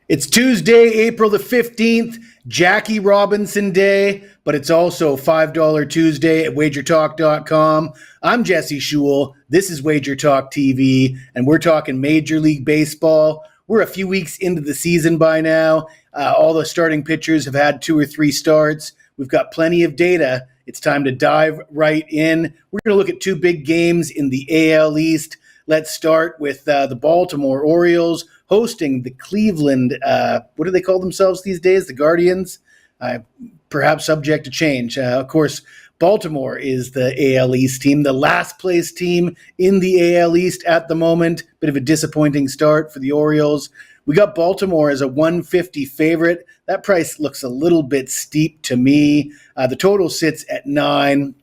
It's Tuesday, April the 15th, Jackie Robinson Day, but it's also $5 Tuesday at WagerTalk.com. I'm Jesse Schule. This is WagerTalk TV, and we're talking Major League Baseball. We're a few weeks into the season by now. All the starting pitchers have had 2 or 3 starts. We've got plenty of data. It's time to dive right in. We're going to look at 2 big games in the AL East. Let's start with the Baltimore Orioles hosting the Cleveland, what do they call themselves these days? The Guardians? Perhaps subject to change. Of course, Baltimore is the AL East team, the last place team in the AL East at the moment. Bit of a disappointing start for the Orioles. We got Baltimore as a 150 favorite. That price looks a little bit steep to me. The total sits at 9.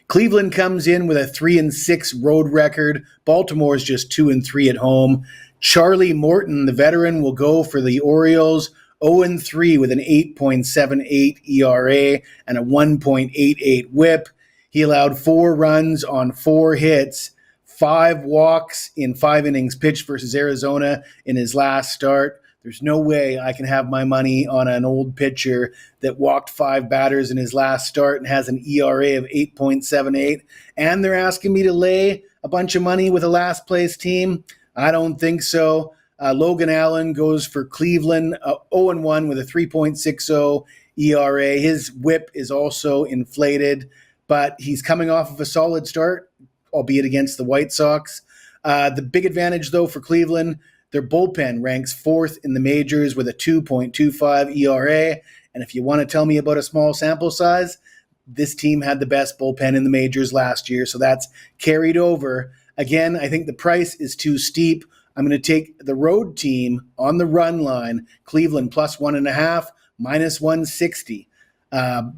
Cleveland comes in with a 3-6 road record. Baltimore is just 2-3 at home. Charlie Morton, the veteran, will go for the Orioles, 0-3 with an 8.78 ERA and a 1.88 whip. He allowed 4 runs on 4 hits, 5 walks in 5 innings pitched versus Arizona in his last start. There's no way I can have my money on an old pitcher that walked 5 batters in his last start and has an ERA of 8.78. And they're asking me to lay a bunch of money with a last place team. I don't think so. Logan Allen goes for Cleveland, 0-1 with a 3.60 ERA. His whip is also inflated, but he's coming off of a solid start, albeit against the White Sox. The big advantage, though, for Cleveland, their bullpen ranks 4th in the majors with a 2.25 ERA. And if you want to tell me about a small sample size, this team had the best bullpen in the majors last year, so that's carried over. Again, I think the price is too steep. I'm going to take the road team on the run line, Cleveland plus 1.5, minus 160.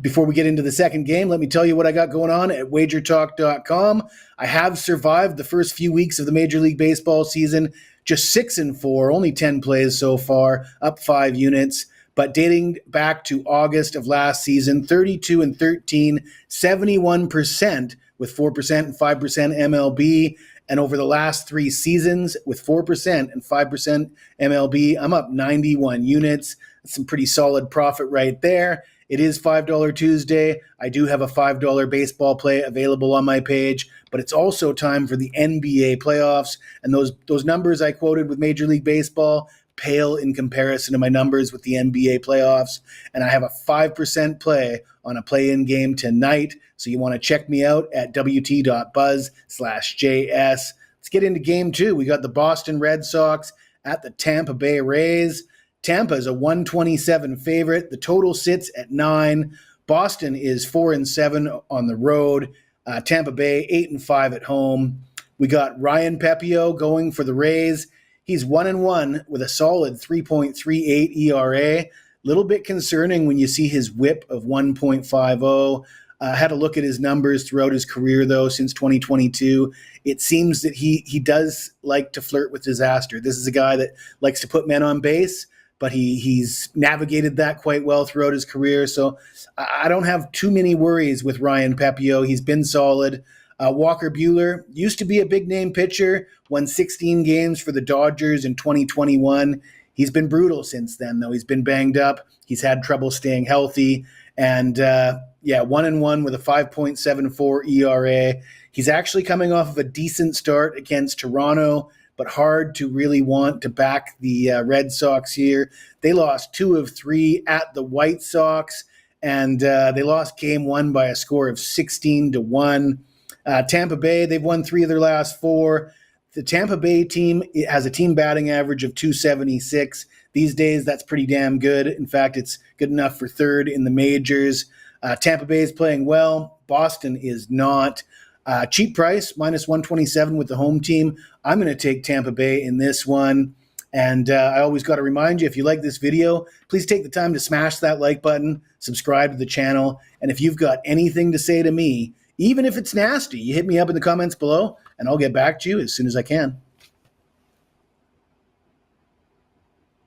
Before we get into the second game, let me tell you what I got going on at WagerTalk.com. I have survived the first few weeks of the Major League Baseball season, just 6-4, only 10 plays so far, up 5 units. But dating back to August of last season, 32-13, 71% with 4% and 5% MLB. And over the last 3 seasons with 4% and 5% MLB, I'm up 91 units. That's some pretty solid profit right there. It is $5 Tuesday. I do have a $5 baseball play available on my page, but it's also time for the NBA playoffs. And those numbers I quoted with Major League Baseball pale in comparison to my numbers with the NBA playoffs. And I have a 5% play on a play-in game tonight. So you want to check me out at wt.buzz/JS. Let's get into game 2. We got the Boston Red Sox at the Tampa Bay Rays. Tampa is a 127 favorite. The total sits at 9. Boston is 4-7 on the road. Tampa Bay 8-5 at home. We got Ryan Pepiot going for the Rays. He's 1-1 with a solid 3.38 ERA. Little bit concerning when you see his whip of 1.50. Had a look at his numbers throughout his career, though, since 2022. It seems that he does like to flirt with disaster. This is a guy that likes to put men on base, but he's navigated that quite well throughout his career. So I don't have too many worries with Ryan Pepiot. He's been solid. Walker Buehler used to be a big-name pitcher, won 16 games for the Dodgers in 2021. He's been brutal since then, though. He's been banged up. He's had trouble staying healthy. And, 1-1 with a 5.74 ERA. He's actually coming off of a decent start against Toronto, but hard to really want to back the Red Sox here. They lost 2 of 3 at the White Sox, and they lost game 1 by a score of 16-1. Tampa Bay, they've won 3 of their last 4. The Tampa Bay team has a team batting average of 276. These days, that's pretty damn good. In fact, it's good enough for 3rd in the majors. Tampa Bay is playing well. Boston is not. Cheap price, minus 127 with the home team. I'm going to take Tampa Bay in this one. And I always got to remind you, if you like this video, please take the time to smash that like button, subscribe to the channel. And if you've got anything to say to me, even if it's nasty, you hit me up in the comments below, and I'll get back to you as soon as I can.